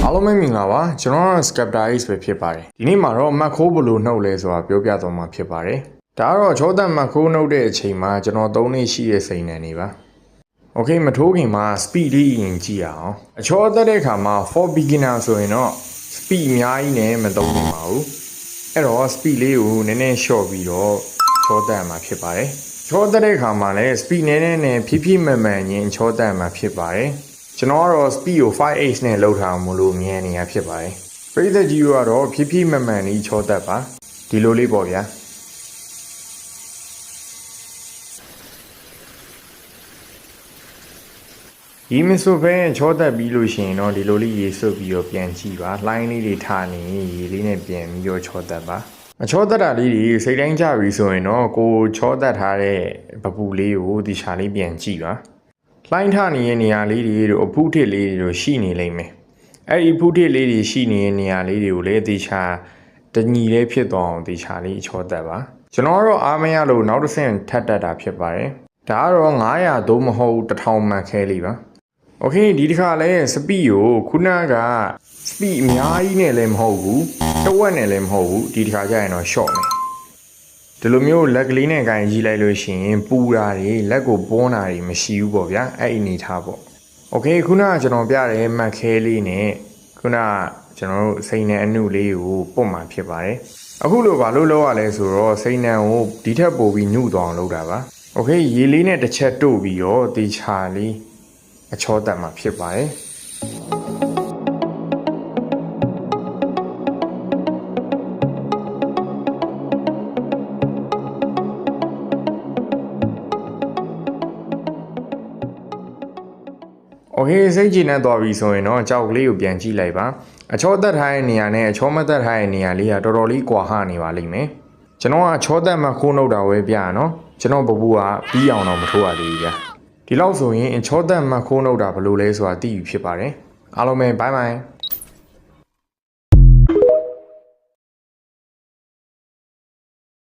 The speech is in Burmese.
အားလုံးပဲမင်္ဂလာပါကျွန်တော်က Skepta Ace ပဲဖြစ်ပါတယ်ဒီနေ့မှာတော့ Mac ခိုးဘယ်လိုနှုတ်လဲဆိုတာပြောပြသွားမှာဖြစ်ပါတယ်ဒါကတော့ချောသက် Mac ခိုးနှုတ်တဲ့အချိန်မှာကျွန်တော်3နှစ်ရှိတဲ့စိန်နံနေပါ Okay မထိုးခင်မှာ speed လေးရင်ကြည့်ရအောင်အချောသက်တဲ့အခါမှာ for beginner ဆိုရင်တော့ speed အများကြီးနဲ့မသုံးနိုင်ပါဘူးအဲ့တော့ speed လေးကိုနည်းနည်း short ပြီးတော့ချောသက်မှာဖြစ်ပါတယ်ချောသက်တဲ့အခါမှာလည်း speed နည်းနည်းနဲ့ဖြည်းဖြည်းမှန်မှန်ချင်းချောသက်မှာဖြစ်ပါတယ်ကျွန်တော်ကတော့ speed ကို 5h နဲ့လောက်ထားအောင်မလို့မြင်နေရဖြစ်ပါတယ်ပရိသတ်ကြီးကတော့ဖြည်းဖြည်းမှန်မှန်လေးချောသက်ပါဒီလိုလေးပေါ့ဗျာဒီမဆိုပဲချောသက်ပြီးလို့ရှိရင်တော့ဒီလိုလေးရေဆွတ်ပြီးတော့ပြန်ကြည့်ပါလှိုင်းလေးတွေထားနေရေလေးနဲ့ပြန်ပြီးတော့ချောသက်ပါအချောသက်တာလေးတွေစိတ်တိုင်းကြပြီဆိုရင်တော့ကိုချောသက်ထားတဲ့ပပူလေးကိုဒီချာလေးပြန်ကြည့်ပါလှိုင်းထနေတဲ့နေရာလေးတွေတို့အဖုထစ်လေးတွေတို့ရှိနေလိမ့်မယ်အဲ့ဒီဖုထစ်လေးတွေရှိနေတဲ့နေရာလေးတွေကိုလည်းတေချာတညီလေးဖြစ်သွားအောင်တေချာလေးချောသက်ပါကျွန်တော်ကတော့အားမရလို့နောက်တစ်ဆင့်ထပ်တက်တာဖြစ်ပါတယ်ဒါကတော့900သို့မဟုတ်1000မှတ်ခဲလေးပါโอเคဒီတစ်ခါလဲစပီကိုခုနကစပီအများကြီးနဲ့လည်းမဟုတ်ဘူးတဝက်နဲ့လည်းမဟုတ်ဘူးဒီတစ်ခါကျရင်တော့ short မယ်ဒီလိုမျိုးလက်ကလေးနဲ့ကင်ကြီးလိုက်လို့ရှိရင်ပူတာတွေလက်ကိုပွန်းတာတွေမရှိဘူးပေါ့ဗျာအဲ့အနေထားပေါ့โอเคခုနကကျွန်တော်ပြတဲ့မှတ်ခဲလေးနဲ့ခုနကကျွန်တော်တို့စိန်နယ်အနုလေးကိုပုတ်မှဖြစ်ပါတယ်အခုလိုဘာလို့လုပ်ရလဲဆိုတော့စိန်နယ်ကိုဒီထက်ပိုပြီးညှုသွားအောင်လုပ်တာပါโอเคရေလေးနဲ့တစ်ချက်တို့ပြီးတော့တေချာလေးအချောသက်မှာဖြစ်ပါတယ်โอเคစိတ်ကြည်နေသွားပြီဆိုရင်တော့ကြောက်ကလေးကိုပြန်ကြည့်လိုက်ပါအချောသက်ထားတဲ့နေရာနဲ့အချောမသက်ထားတဲ့နေရာလေးကတော်တော်လေးကွာဟနေပါလိမ့်မယ်ကျွန်တော်ကအချောသက်မှခိုးနှုတ်တာပဲပြရနော်ကျွန်တော်ပပူကပြီးအောင်တော့မထိုးရသေးဘူးဗျာဒီလောက်ဆိုရင်အချောသက်မှခိုးနှုတ်တာဘယ်လိုလဲဆိုတာသိပြီဖြစ်ပါတယ်အားလုံးပဲဘိုင်ဘိုင်